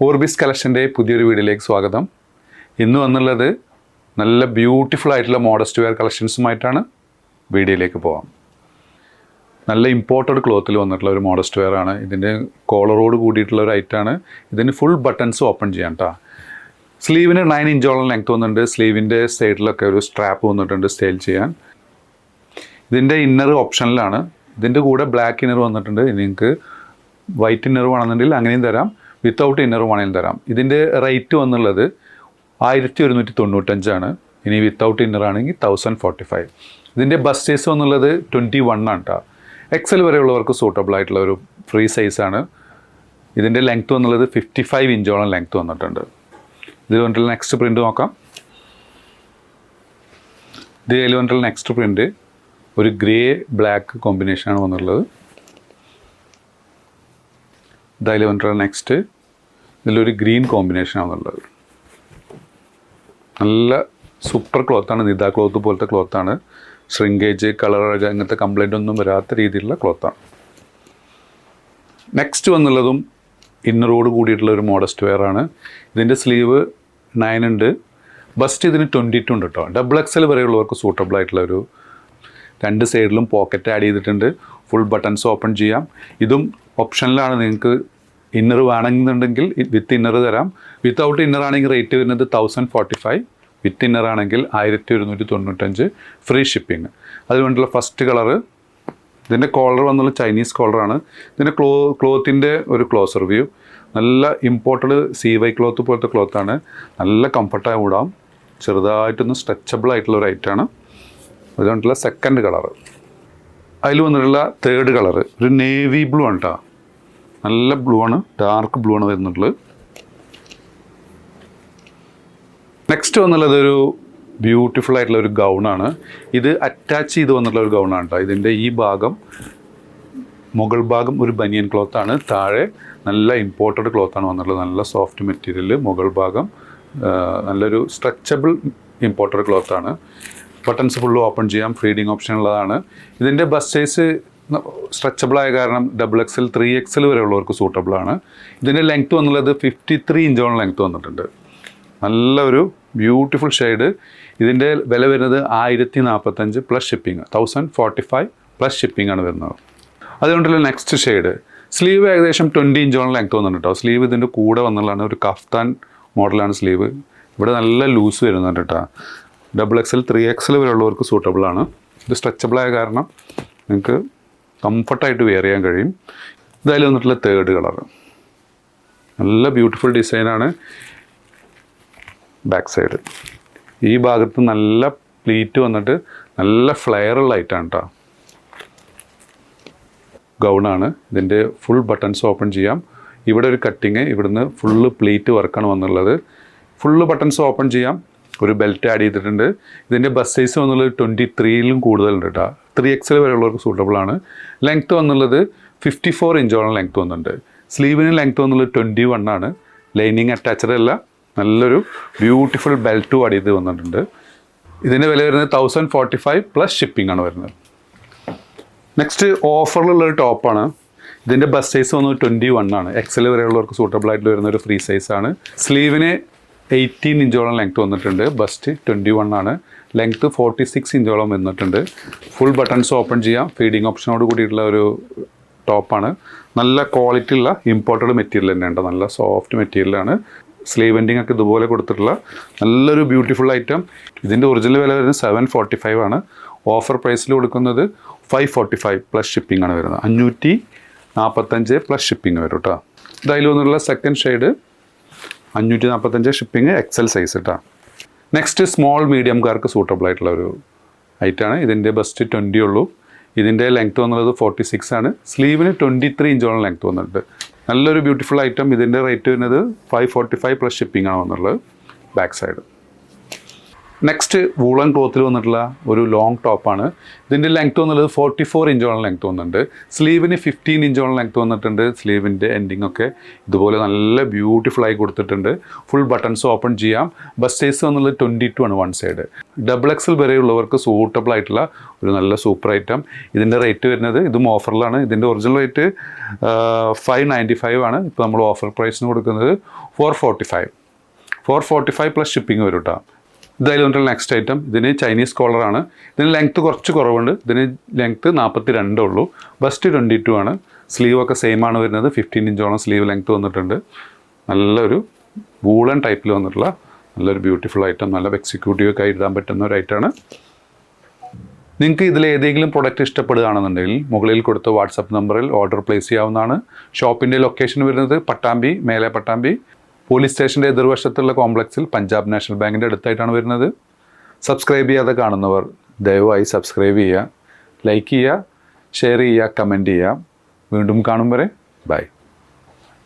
Orbis കളക്ഷൻ്റെ പുതിയൊരു വീഡിയോയിലേക്ക് സ്വാഗതം. ഇന്ന് വന്നുള്ളത് നല്ല ബ്യൂട്ടിഫുൾ ആയിട്ടുള്ള മോഡസ്റ്റ് വെയർ കളക്ഷൻസുമായിട്ടാണ്. വീഡിയോയിലേക്ക് പോകാം. നല്ല ഇമ്പോർട്ടഡ് ക്ലോത്തിൽ വന്നിട്ടുള്ള ഒരു മോഡസ്റ്റ് വെയർ ആണ്. ഇതിൻ്റെ കോളറോട് കൂടിയിട്ടുള്ള ഒരു ഐറ്റാണ്. ഇതിന് ഫുൾ ബട്ടൺസ് ഓപ്പൺ ചെയ്യാം കേട്ടോ. സ്ലീവിന് 9 ഇഞ്ചോളം ലെങ്ത് വന്നിട്ടുണ്ട്. സ്ലീവിൻ്റെ സൈഡിലൊക്കെ ഒരു സ്ട്രാപ്പ് വന്നിട്ടുണ്ട് സ്റ്റൈൽ ചെയ്യാൻ. ഇതിൻ്റെ ഇന്നർ ഓപ്ഷനിലാണ്. ഇതിൻ്റെ കൂടെ ബ്ലാക്ക് ഇന്നർ വന്നിട്ടുണ്ട്. നിങ്ങൾക്ക് വൈറ്റ് ഇന്നർ വേണമെന്നുണ്ടെങ്കിൽ അങ്ങനെയും തരാം, വിത്തൗട്ട് ഇന്നർ വേണമെങ്കിലും തരാം. ഇതിൻ്റെ റേറ്റ് വന്നുള്ളത് 1195 ഇനി വിത്തൗട്ട് ഇന്നർ ആണെങ്കിൽ 1045. ഇതിൻ്റെ ബസ് സൈസ് വന്നുള്ളത് 21 ആണ് കേട്ടോ. എക്സൽ വരെയുള്ളവർക്ക് സൂട്ടബിൾ ആയിട്ടുള്ള ഒരു ഫ്രീ സൈസാണ്. ഇതിൻ്റെ ലെങ്ത്ത് വന്നുള്ളത് 55 ഇഞ്ചോളം ലെങ്ത്ത് വന്നിട്ടുണ്ട്. ഇത് വന്നിട്ടുള്ള നെക്സ്റ്റ് പ്രിൻറ്റ് നോക്കാം. ഇതിൽ വന്നിട്ടുള്ള നെക്സ്റ്റ് പ്രിൻറ്റ് ഒരു ഗ്രേ ബ്ലാക്ക് കോമ്പിനേഷനാണ് വന്നിട്ടുള്ളത്. ഇതായാലും വന്നിട്ടുള്ള നെക്സ്റ്റ് ഇതിലൊരു ഗ്രീൻ കോമ്പിനേഷനാണുള്ളത്. നല്ല സൂപ്പർ ക്ലോത്താണ്. നിദ ക്ലോത്ത് പോലത്തെ ക്ലോത്താണ്. ഷ്രിങ്കേജ്, കളർ അങ്ങനത്തെ കംപ്ലൈൻ്റ് ഒന്നും വരാത്ത രീതിയിലുള്ള ക്ലോത്താണ്. നെക്സ്റ്റ് വന്നുള്ളതും ഇന്നറോട് കൂടിയിട്ടുള്ള ഒരു മോഡസ്റ്റ് വെയർ ആണ്. ഇതിൻ്റെ സ്ലീവ് 9 ഉണ്ട്. ബസ്റ്റ് ഇതിന് 22 ഉണ്ട് കേട്ടോ. ഡബിൾ എക്സൽ വരെയുള്ളവർക്ക് സൂട്ടബിൾ ആയിട്ടുള്ള ഒരു രണ്ട് സൈഡിലും പോക്കറ്റ് ആഡ് ചെയ്തിട്ടുണ്ട്. ഫുൾ ബട്ടൺസ് ഓപ്പൺ ചെയ്യാം. ഇതും ഓപ്ഷനിലാണ്. നിങ്ങൾക്ക് ഇന്നർ വേണമെന്നുണ്ടെങ്കിൽ വിത്ത് ഇന്നർ തരാം. വിത്തൗട്ട് ഇന്നർ ആണെങ്കിൽ റേറ്റ് വരുന്നത് 1045. വിത്ത് ഇന്നർ ആണെങ്കിൽ 1195 ഫ്രീ ഷിപ്പിംഗ്. അതുകൊണ്ടുള്ള ഫസ്റ്റ് കളറ്. ഇതിൻ്റെ കോളർ വന്നുള്ള ചൈനീസ് കോളറാണ്. ഇതിൻ്റെ ക്ലോത്തിൻ്റെ ഒരു ക്ലോസർ വ്യൂ. നല്ല ഇമ്പോർട്ടഡ് CY ക്ലോത്ത് പോലത്തെ ക്ലോത്താണ്. നല്ല കംഫർട്ടായി വിടാം. ചെറുതായിട്ടൊന്ന് സ്ട്രെച്ചബിൾ ആയിട്ടുള്ള ഒരു ഐറ്റാണ്. അതുകൊണ്ടുള്ള സെക്കൻഡ് കളറ്. അതിൽ വന്നിട്ടുള്ള തേർഡ് കളറ് ഒരു നേവി ബ്ലൂ ആണ് കേട്ടോ. നല്ല ബ്ലൂ ആണ്, ഡാർക്ക് ബ്ലൂ ആണ് വരുന്നുള്ളത്. നെക്സ്റ്റ് വന്നുള്ളത് ഒരു ബ്യൂട്ടിഫുൾ ആയിട്ടുള്ള ഒരു ഗൗണാണ്. ഇത് അറ്റാച്ച് ചെയ്ത് വന്നിട്ടുള്ള ഒരു ഗൗണാണ് കേട്ടോ. ഇതിൻ്റെ ഈ ഭാഗം, മുകൾ ഭാഗം ഒരു ബനിയൻ ക്ലോത്താണ്. താഴെ നല്ല ഇമ്പോർട്ടഡ് ക്ലോത്താണ് വന്നിട്ടുള്ളത്. നല്ല സോഫ്റ്റ് മെറ്റീരിയൽ. മുകൾ ഭാഗം നല്ലൊരു സ്ട്രെച്ചബിൾ ഇമ്പോർട്ടഡ് ക്ലോത്താണ്. ബട്ടൺസ് ഫുള്ള് ഓപ്പൺ ചെയ്യാം. ഫീഡിങ് ഓപ്ഷൻ ഉള്ളതാണ്. ഇതിൻ്റെ ബസ് സൈസ് സ്ട്രെച്ചബിളായ കാരണം ഡബിൾ എക്സൽ 3XL വരെയുള്ളവർക്ക് സൂട്ടബിളാണ്. ഇതിൻ്റെ ലെങ്ത്ത് വന്നുള്ളത് 53 ഇഞ്ചോളം ലെങ്ത്ത് വന്നിട്ടുണ്ട്. നല്ലൊരു ബ്യൂട്ടിഫുൾ ഷെയ്ഡ്. ഇതിൻ്റെ വില വരുന്നത് 1045 പ്ലസ് ഷിപ്പിംഗ്. 1045 പ്ലസ് ഷിപ്പിംഗ് ആണ് വരുന്നത്. അതുകൊണ്ടുള്ള നെക്സ്റ്റ് ഷെയ്ഡ്. സ്ലീവ് ഏകദേശം 20 ഇഞ്ചോളം ലെങ്ത്ത് വന്നിട്ടുണ്ട് കേട്ടോ. സ്ലീവ് ഇതിൻ്റെ കൂടെ വന്നുള്ളതാണ്. ഒരു കഫ്താൻ മോഡലാണ് സ്ലീവ്. ഇവിടെ നല്ല ലൂസ് വരുന്നുണ്ട് കേട്ടോ. Double XL 3XL വരെയുള്ളവർക്ക് സൂട്ടബിളാണ്. ഇത് സ്ട്രെച്ചബിളായ കാരണം നിങ്ങൾക്ക് കംഫർട്ടായിട്ട് വെയർ ചെയ്യാൻ കഴിയും. ഇതായാലും വന്നിട്ടുള്ള തേർഡ് കളർ. നല്ല ബ്യൂട്ടിഫുൾ ഡിസൈനാണ്. ബാക്ക് സൈഡ് ഈ ഭാഗത്ത് നല്ല പ്ലീറ്റ് വന്നിട്ട് നല്ല ഫ്ലെയറുള്ള ഐറ്റാണ് കേട്ടോ. ഗൗണാണ്. ഇതിൻ്റെ ഫുൾ ബട്ടൺസ് ഓപ്പൺ ചെയ്യാം. ഇവിടെ ഒരു കട്ടിങ്, ഇവിടുന്ന് ഫുള്ള് പ്ലീറ്റ് വർക്കാണ് വന്നുള്ളത്. ഫുള്ള് ബട്ടൺസ് ഓപ്പൺ ചെയ്യാം. ഒരു ബെൽറ്റ് ആഡ് ചെയ്തിട്ടുണ്ട്. ഇതിൻ്റെ ബസ് സൈസ് വന്നുള്ളത് 23ലും കൂടുതലുണ്ട് കേട്ടോ. 3XL വരെയുള്ളവർക്ക് സൂട്ടബിളാണ്. ലെങ്ത്ത് വന്നുള്ളത് 54 ഇഞ്ചോളം ലെങ്ത്ത് വന്നിട്ടുണ്ട്. സ്ലീവിന് ലെങ്ത്ത് വന്നുള്ളത് 21 ആണ്. ലൈനിങ് അറ്റാച്ചഡ് അല്ല. നല്ലൊരു ബ്യൂട്ടിഫുൾ ബെൽറ്റും ആഡ് ചെയ്ത് വന്നിട്ടുണ്ട്. ഇതിൻ്റെ വില വരുന്നത് 1045 പ്ലസ് ഷിപ്പിംഗ് ആണ് വരുന്നത്. നെക്സ്റ്റ് ഓഫറിലുള്ളൊരു ടോപ്പാണ്. ഇതിൻ്റെ ബസ് സൈസ് വന്നത് 21 ആണ്. XL വരെയുള്ളവർക്ക് സൂട്ടബിൾ ആയിട്ട് വരുന്ന ഒരു ഫ്രീ സൈസാണ്. സ്ലീവിന് 18 ഇഞ്ചോളം ലെങ്ത്ത് വന്നിട്ടുണ്ട്. ബസ്റ്റ് 21 ആണ്. ലെങ്ത്ത് 46 ഇഞ്ചോളം വന്നിട്ടുണ്ട്. ഫുൾ ബട്ടൺസ് ഓപ്പൺ ചെയ്യാം. ഫീഡിങ് ഓപ്ഷനോട് കൂടിയിട്ടുള്ള ഒരു ടോപ്പാണ്. നല്ല ക്വാളിറ്റി ഉള്ള ഇമ്പോർട്ടഡ് മെറ്റീരിയൽ തന്നെയുണ്ട്. നല്ല സോഫ്റ്റ് മെറ്റീരിയലാണ്. സ്ലീവ് എൻഡിങ് ഒക്കെ ഇതുപോലെ കൊടുത്തിട്ടുള്ള നല്ലൊരു ബ്യൂട്ടിഫുൾ ഐറ്റം. ഇതിൻ്റെ ഒറിജിനൽ വില വരുന്നത് 745 ആണ്. ഓഫർ പ്രൈസിൽ കൊടുക്കുന്നത് 545 പ്ലസ് ഷിപ്പിംഗ് ആണ് വരുന്നത്. 545 പ്ലസ് ഷിപ്പിംഗ് വരും കേട്ടോ. ഇതായാലും വന്നിട്ടുള്ള second shade 545 shipping, XL size കേട്ടോ. നെക്സ്റ്റ് സ്മോൾ മീഡിയംകാർക്ക് സൂട്ടബിൾ ആയിട്ടുള്ള ഒരു ഐറ്റാണ്. ഇതിൻ്റെ ബസ്റ്റ് 20 ഉള്ളൂ. ഇതിൻ്റെ ലെങ്ത്ത് വന്നുള്ളത് 46 ആണ്. സ്ലീവിന് 23 ഇഞ്ചോളം ലെങ്ത്ത് വന്നിട്ടുണ്ട്. നല്ലൊരു ബ്യൂട്ടിഫുൾ ഐറ്റം. ഇതിൻ്റെ റേറ്റ് വരുന്നത് 545 പ്ലസ് ഷിപ്പിംഗ് ആണ് വന്നുള്ളത്. ബാക്ക് സൈഡ് നെക്സ്റ്റ് വൂളൻ ക്ലോത്തിൽ വന്നിട്ടുള്ള ഒരു ലോങ് ടോപ്പാണ്. ഇതിൻ്റെ ലെങ്ത്ത് വന്നുള്ളത് 44 ഇഞ്ചോളം ലെങ്ത്ത് വന്നിട്ടുണ്ട്. സ്ലീവിന് 15 ഇഞ്ചോളം ലെങ്ത്ത് വന്നിട്ടുണ്ട്. സ്ലീവിൻ്റെ എൻഡിങ് ഒക്കെ ഇതുപോലെ നല്ല ബ്യൂട്ടിഫുൾ ആയി കൊടുത്തിട്ടുണ്ട്. ഫുൾ ബട്ടൺസ് ഓപ്പൺ ചെയ്യാം. ബസ് സൈസ് വന്നുള്ളത് 22 ആണ് വൺ സൈഡ്. ഡബിൾ എക്സൽ വരെയുള്ളവർക്ക് സൂട്ടബിൾ ആയിട്ടുള്ള ഒരു നല്ല സൂപ്പർ ഐറ്റം. ഇതിൻ്റെ റേറ്റ് വരുന്നത് ഇതും ഓഫറിലാണ്. ഇതിൻ്റെ ഒറിജിനൽ റേറ്റ് 595 ആണ്. ഇപ്പോൾ നമ്മൾ ഓഫർ പ്രൈസിന് കൊടുക്കുന്നത് 445 പ്ലസ് ഷിപ്പിംഗ് വരും കേട്ടോ. ഇതായാലും വന്നിട്ടുള്ള നെക്സ്റ്റ് ഐറ്റം. ഇതിന് ചൈനീസ് കോളറാണ്. ഇതിന് ലെങ്ത്ത് കുറച്ച് കുറവുണ്ട്. ഇതിന് ലെങ്ത്ത് 42 ഉള്ളൂ. ബസ്റ്റ് 22 ആണ്. സ്ലീവൊക്കെ സെയിം ആണ് വരുന്നത്. 15 ഇഞ്ചോളം സ്ലീവ് ലെങ്ത്ത് വന്നിട്ടുണ്ട്. നല്ലൊരു വൂളൻ ടൈപ്പിൽ വന്നിട്ടുള്ള നല്ലൊരു ബ്യൂട്ടിഫുൾ ഐറ്റം. നല്ല എക്സിക്യൂട്ടീവ് ഒക്കെ ഇടാൻ പറ്റുന്ന ഒരു ഐറ്റമാണ്. നിങ്ങൾക്ക് ഇതിൽ ഏതെങ്കിലും പ്രൊഡക്റ്റ് ഇഷ്ടപ്പെടുകയാണെന്നുണ്ടെങ്കിൽ മുകളിൽ കൊടുത്ത വാട്സപ്പ് നമ്പറിൽ ഓർഡർ പ്ലേസ് ചെയ്യാവുന്നതാണ്. ഷോപ്പിൻ്റെ ലൊക്കേഷൻ വരുന്നത് പട്ടാമ്പി, മേലെ പട്ടാമ്പി പോലീസ് സ്റ്റേഷൻ്റെ എതിർവശത്തുള്ള കോംപ്ലക്സിൽ പഞ്ചാബ് നാഷണൽ ബാങ്കിൻ്റെ അടുത്തായിട്ടാണ് വരുന്നത്. സബ്സ്ക്രൈബ് ചെയ്യാതെ കാണുന്നവർ ദയവായി സബ്സ്ക്രൈബ് ചെയ്യുക, ലൈക്ക് ചെയ്യുക, ഷെയർ ചെയ്യുക, കമൻറ്റ് ചെയ്യുക. വീണ്ടും കാണും വരെ ബൈ.